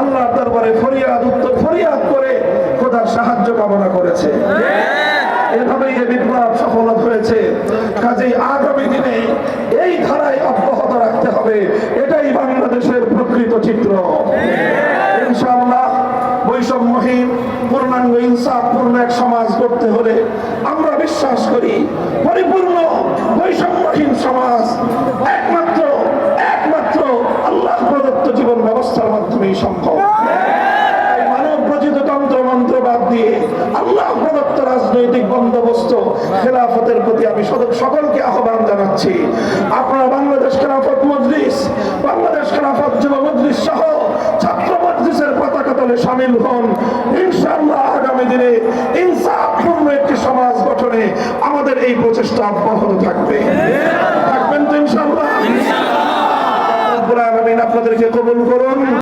আল্লাহর দরবারে ফরিয়াদ করে খোদার সাহায্য কামনা করেছে। এভাবেই এই বিপ্লব সফল হয়েছে। কাজেই আগামী দিনে এই ধারায় অব্যাহত রাখতে হবে। এটাই বাংলাদেশের প্রকৃত চিত্র। ইনশাআল্লাহ বৈষম্যহীন পূর্ণাঙ্গ ইনসাফপূর্ণ এক সমাজ গড়তে হলে আমরা বিশ্বাস করি পরিপূর্ণ বৈষম্যহীন সমাজ একমাত্র আল্লাহ প্রদত্ত জীবন ব্যবস্থার মাধ্যমেই সম্ভব। মানব রচিত তন্ত্র মন্ত্র বাদ দিয়ে আল্লাহ প্রদত্ত রাজনৈতিক বন্দোবস্ত খেলাফতের প্রতি আমি সকলকে আহ্বান জানাচ্ছি। আপনারা বাংলাদেশ খেলাফত মজলিস, বাংলাদেশ খেলাফত যুব মজলিস সহ ছাত্র মজলিসের পতাকা তলে শামিল হন। ইনশাআল্লাহ আগামী দিনে ইনসাফপূর্ণ একটি সমাজ গঠনে আমাদের এই প্রচেষ্টা অব্যাহত থাকবে। থাকবেন তো ইনশাআল্লাহ? রব্বুল আলামিন আপনাদেরকে কবুল করুন।